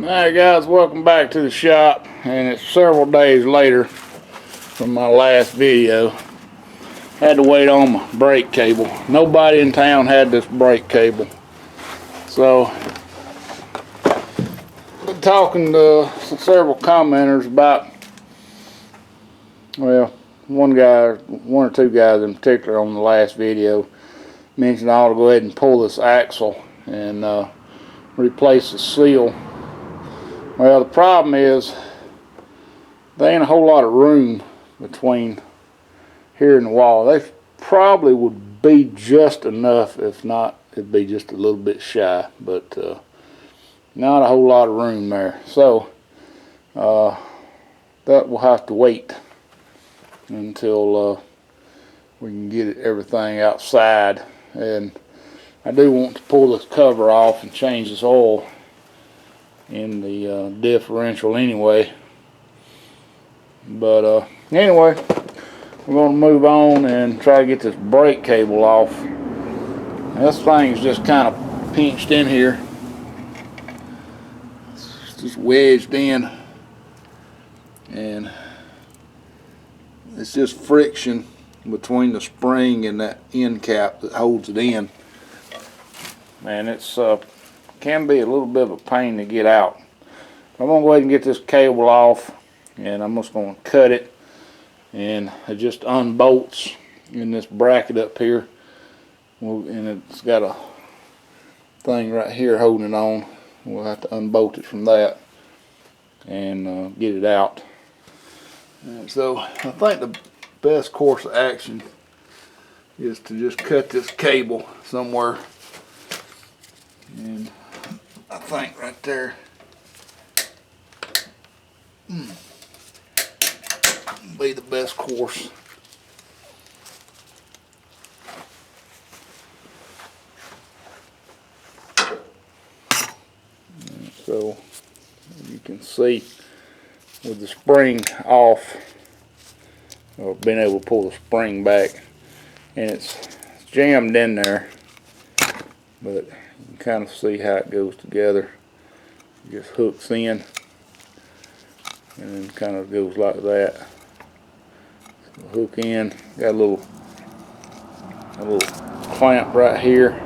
Alright guys, welcome back to the shop, and it's several days later from my last video. Had to wait on my brake cable. Nobody in town had this brake cable. So, been talking to several commenters about, well, one or two guys in particular on the last video mentioned I ought to go ahead and pull this axle and replace the seal. Well, the problem is there ain't a whole lot of room between here and the wall. They probably would be just enough, if not, it'd be just a little bit shy, but not a whole lot of room there. So that will have to wait until we can get everything outside. And I do want to pull this cover off and change this oil in the differential anyway. But anyway, we're going to move on and try to get this brake cable off. This thing's just kind of pinched in here. It's just wedged in, and it's just friction between the spring and that end cap that holds it in. And it's can be a little bit of a pain to get out. I'm going to go ahead and get this cable off, and I'm just going to cut it, and it just unbolts in this bracket up here, and it's got a thing right here holding it on. We'll have to unbolt it from that and get it out. And so I think the best course of action is to just cut this cable somewhere, and I think right there be the best course. And so you can see with the spring off, or being able to pull the spring back, and it's jammed in there, but you can kind of see how it goes together. It just hooks in and then kind of goes like that. So hook in, got a little clamp right here.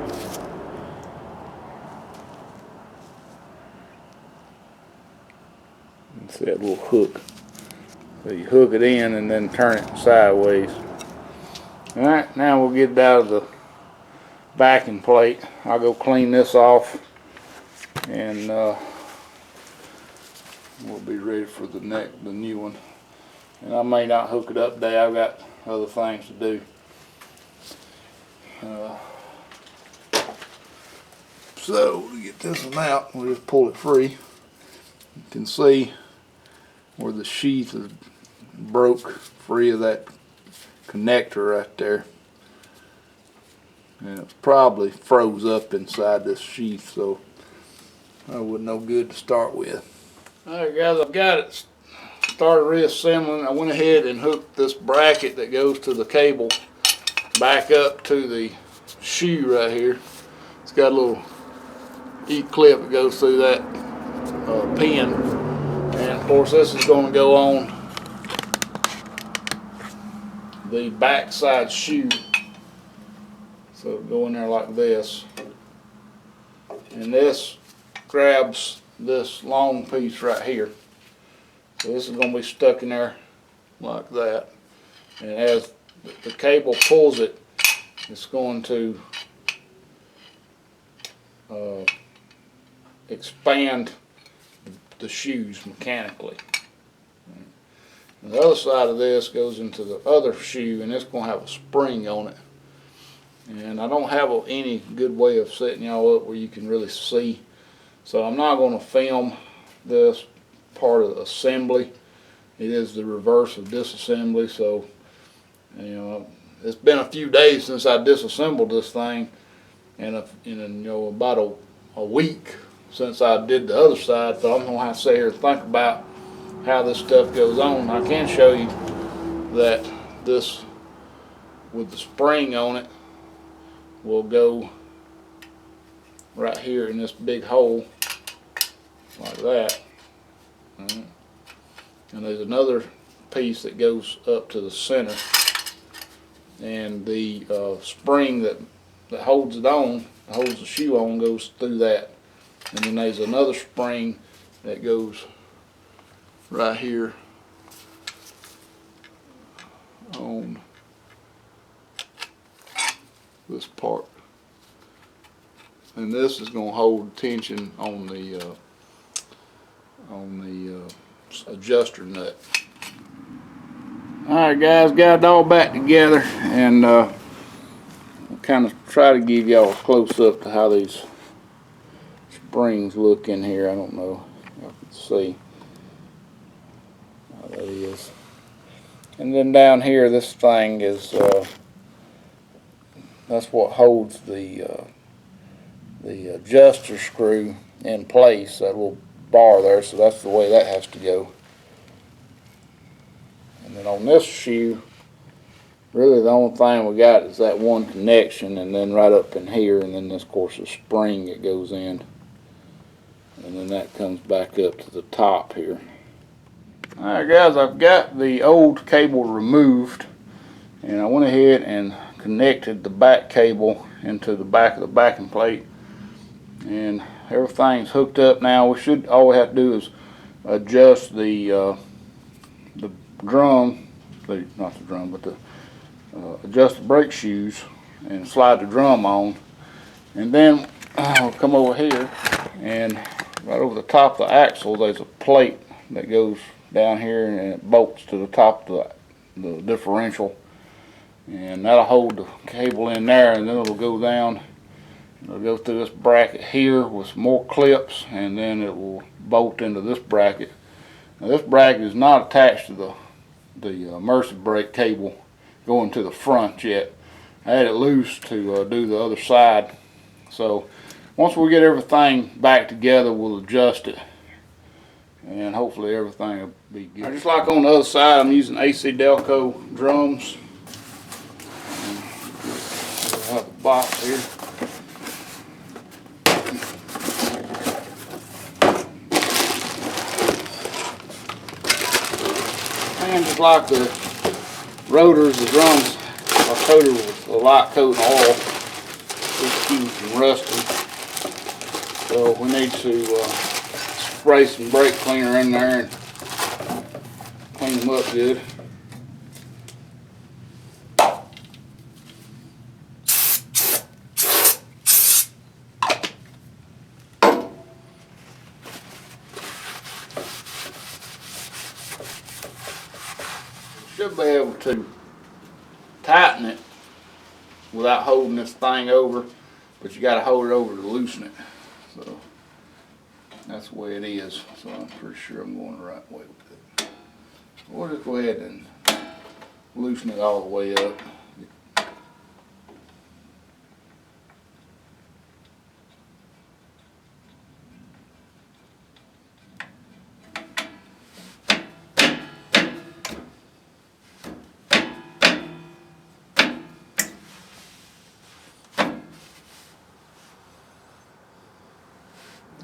You can see that little hook. So you hook it in and then turn it sideways. Alright, now we'll get it out of the backing plate. I'll go clean this off, and we'll be ready for the new one. And I may not hook it up today. I've got other things to do. So to get this one out, we'll just pull it free. You can see where the sheath is broke free of that connector right there, and it's probably froze up inside this sheath, so that wasn't no good to start with. Alright guys, I've got it started reassembling. I went ahead and hooked this bracket that goes to the cable back up to the shoe right here. It's got a little E-clip that goes through that pin, and of course this is going to go on the backside shoe. So it'll go in there like this, and this grabs this long piece right here. So this is going to be stuck in there like that, and as the cable pulls it, it's going to expand the shoes mechanically. And the other side of this goes into the other shoe, and it's going to have a spring on it. And I don't have any good way of setting y'all up where you can really see, so I'm not going to film this part of the assembly. It is the reverse of disassembly, so you know, it's been a few days since I disassembled this thing, and you know, about a week since I did the other side, so I'm going to have to sit here and think about how this stuff goes on. I can show you that this, with the spring on it, will go right here in this big hole, like that. Right. And there's another piece that goes up to the center, and the spring that holds it on, holds the shoe on, goes through that. And then there's another spring that goes right here on this part, and this is going to hold tension on the adjuster nut. Alright guys, got it all back together, and I'll kind of try to give y'all a close up to how these springs look in here. I don't know if y'all can see how that is. And then down here, this thing is that's what holds the adjuster screw in place, that little bar there, so that's the way that has to go. And then on this shoe, really the only thing we got is that one connection, and then right up in here, and then this, of course, a spring that goes in, and then that comes back up to the top here. Alright guys, I've got the old cable removed, and I went ahead and connected the back cable into the back of the backing plate, and everything's hooked up now. All we have to do is adjust the drum, adjust the brake shoes and slide the drum on, and then I'll come over here, and right over the top of the axle there's a plate that goes down here, and it bolts to the top of the differential, and that'll hold the cable in there, and then it'll go down. It'll go through this bracket here with more clips, and then it will bolt into this bracket. Now this bracket is not attached to the emergency brake cable going to the front yet. I had it loose to do the other side. So once we get everything back together, we'll adjust it, and hopefully everything will be good. Just like on the other side, I'm using AC Delco drums. I have a box here. And just like the rotors, the drums are coated with a light coat of oil. Just keep them from rusting. So we need to spray some brake cleaner in there and clean them up good. Should be able to tighten it without holding this thing over, but you got to hold it over to loosen it. So that's the way it is. So I'm pretty sure I'm going the right way with it. We'll just go ahead and loosen it all the way up.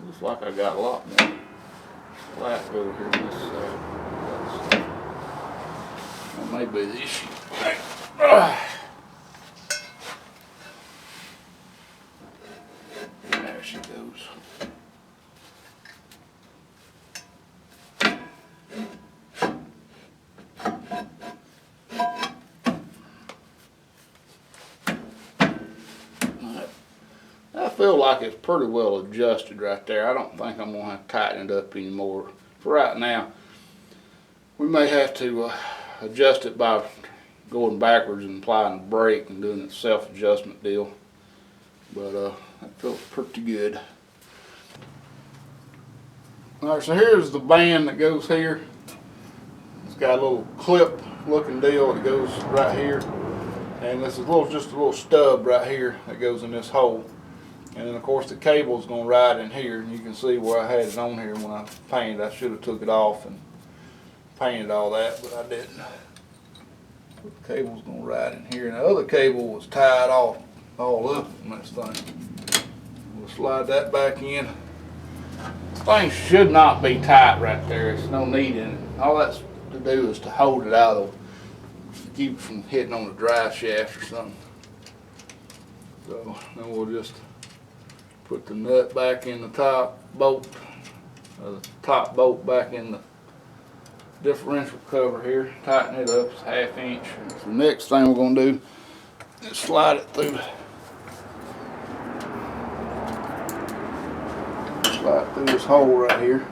Looks like I got a lot more slack over here on this side. That may be the issue. There she goes. I feel like it's pretty well adjusted right there. I don't think I'm going to have to tighten it up anymore. For right now, we may have to adjust it by going backwards and applying the brake and doing a self-adjustment deal. But that feels pretty good. Alright, so here's the band that goes here. It's got a little clip looking deal that goes right here. And this is just a little stub right here that goes in this hole. And then of course the cable is going to ride in here, and you can see where I had it on here when I painted. I should have took it off and painted all that, but I didn't. The cable's going to ride in here, and the other cable was tied off all up on this thing. We'll slide that back in. Thing should not be tight right there. There's no need in it. All that's to do is to hold it out of, keep it from hitting on the drive shaft or something. So then we'll just put the nut back in the top bolt, the top bolt back in the differential cover here. Tighten it up, it's a 1/2 inch. So the next thing we're going to do is slide it through. Slide through this hole right here,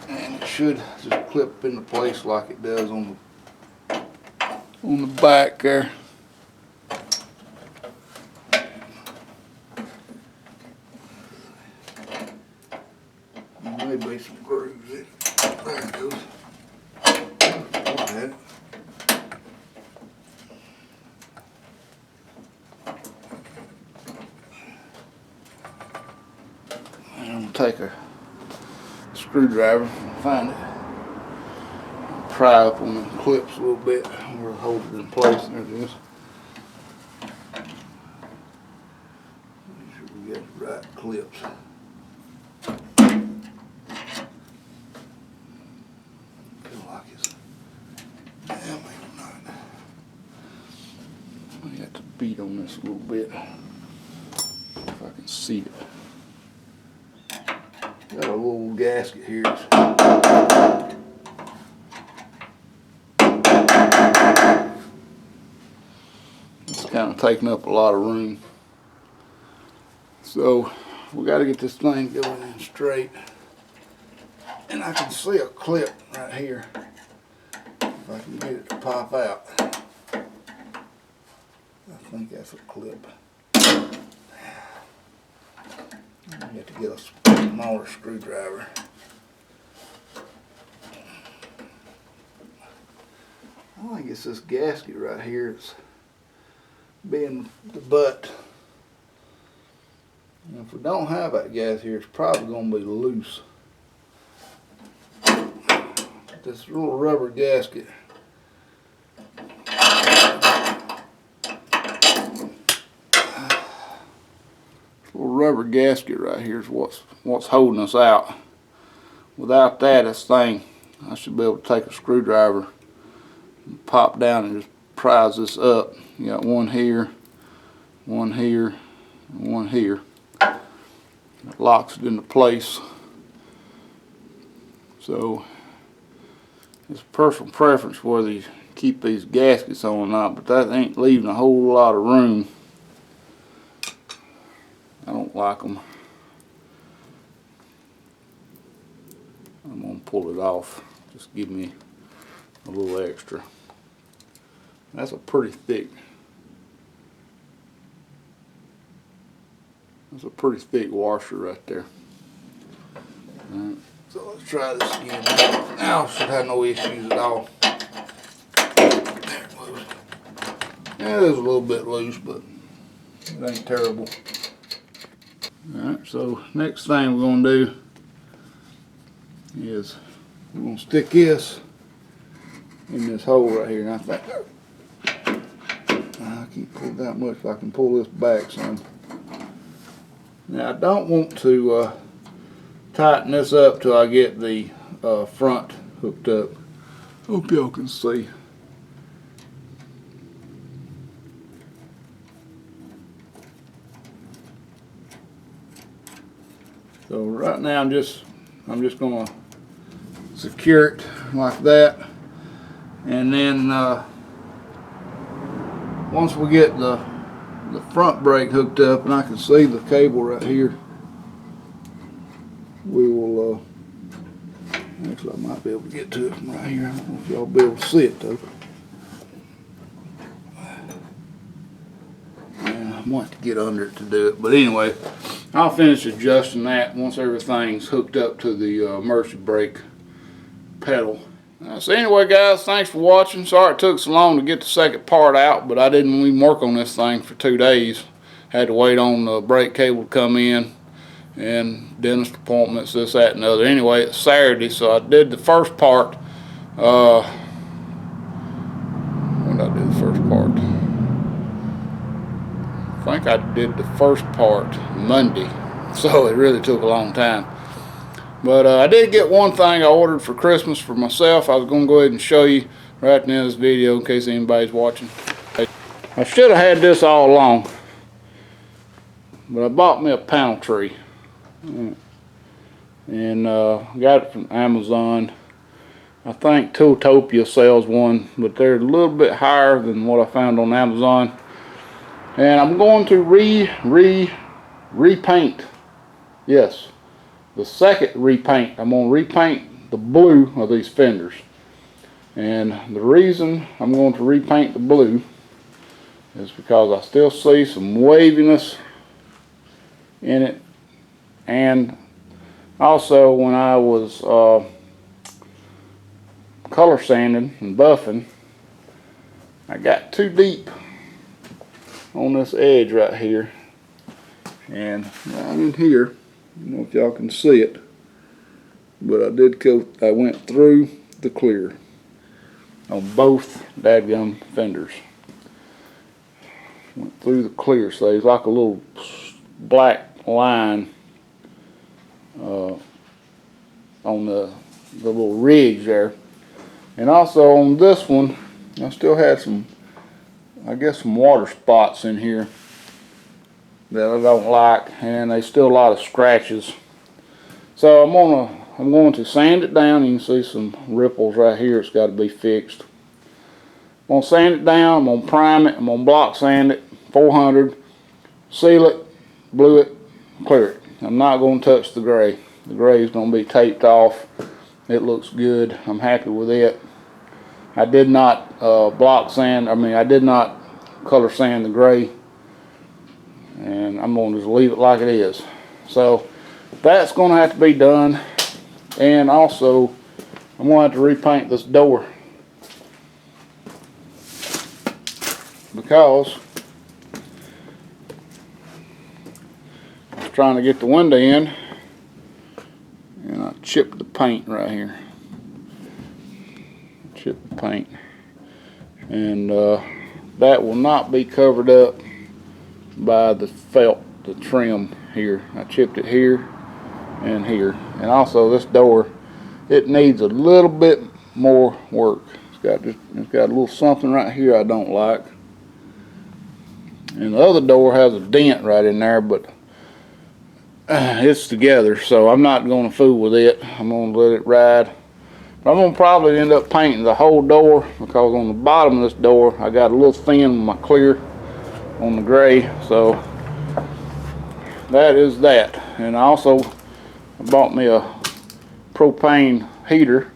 and it should just clip into place like it does on the back there. Maybe some grooves in it. There it goes. And I'm going to take a screwdriver and find it. Pry up on the clips a little bit. We'll hold it in place. There it is. Make sure we get the right clips. Feel like it's, yeah, maybe not. I have to beat on this a little bit if I can see it. Got a little gasket here. It's kind of taking up a lot of room. So we got to get this thing going in straight. And I can see a clip right here. If I can get it to pop out. I think that's a clip. You have to get a smaller screwdriver. I think it's this gasket right here. It's being the butt. And if we don't have that gasket here, it's probably going to be loose. This little rubber gasket. Little rubber gasket right here is what's holding us out. Without that, this thing, I should be able to take a screwdriver and pop down and just prise this up. You got one here, one here, and one here. It locks it into place. So it's personal preference whether you keep these gaskets on or not, but that ain't leaving a whole lot of room. I don't like them. I'm going to pull it off. Just give me a little extra. That's a pretty thick. That's a pretty thick washer right there. Alright, so let's try this again. Now should have no issues at all. There it goes. Yeah, it is a little bit loose, but it ain't terrible. Alright, so next thing we're going to do is we're going to stick this in this hole right here. And I think I can't pull that much, but I can pull this back some. Now I don't want to tighten this up till I get the front hooked up. Hope y'all can see. So right now I'm just going to secure it like that, and then once we get the front brake hooked up and I can see the cable right here, we will actually I might be able to get to it from right here. I don't know if y'all will be able to see it though. Yeah, I might have to get under it to do it, but anyway, I'll finish adjusting that once everything's hooked up to the emergency brake pedal. So anyway guys, thanks for watching. Sorry it took so long to get the second part out, but I didn't even work on this thing for 2 days. Had to wait on the brake cable to come in and dentist appointments, this, that, and the other. Anyway, it's Saturday, so I did the first part. When did I do the first part? I think I did the first part Monday. So it really took a long time. But I did get one thing I ordered for Christmas for myself. I was going to go ahead and show you right at the end of this video in case anybody's watching. I should have had this all along, but I bought me a panel tree. And got it from Amazon. I think Tooltopia sells one, but they're a little bit higher than what I found on Amazon. And I'm going to repaint. Yes, the second repaint. I'm going to repaint the blue of these fenders. And the reason I'm going to repaint the blue is because I still see some waviness in it. And also when I was color sanding and buffing, I got too deep on this edge right here. And right in here, I don't know if y'all can see it, but I went through the clear on both dadgum fenders. Went through the clear, so it's like a little black line on the little ridge there. And also on this one, I still had some, I guess, some water spots in here that I don't like, and there's still a lot of scratches. So I'm going to sand it down. You can see some ripples right here. It's got to be fixed. I'm going to sand it down. I'm going to prime it. I'm going to block sand it 400, seal it, blue it, clear it. I'm not going to touch the gray. The gray is going to be taped off. It looks good. I'm happy with it. I did not I did not color sand the gray, and I'm going to just leave it like it is. So that's going to have to be done. And also I'm going to have to repaint this door, because I was trying to get the window in and I chipped the paint right here. Chipped the paint, and that will not be covered up by the felt, the trim here. I chipped it here and here. And also this door, it needs a little bit more work. It's got a little something right here I don't like. And the other door has a dent right in there, but it's together, so I'm not going to fool with it. I'm going to let it ride. But I'm going to probably end up painting the whole door, because on the bottom of this door I got a little thin with my clear on the gray. So that is that. And I also bought me a propane heater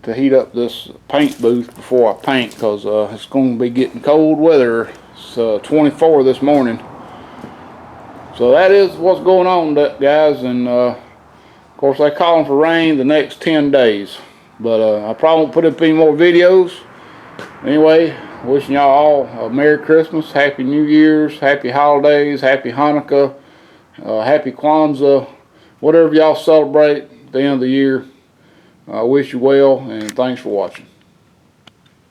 to heat up this paint booth before I paint, because it's going to be getting cold weather. It's 24 this morning. So that is what's going on, guys. And of course they're calling for rain the next 10 days. But I probably won't put up any more videos. Anyway, wishing y'all all a Merry Christmas, Happy New Year's, Happy Holidays, Happy Hanukkah, Happy Kwanzaa, whatever y'all celebrate at the end of the year. I wish you well, and thanks for watching.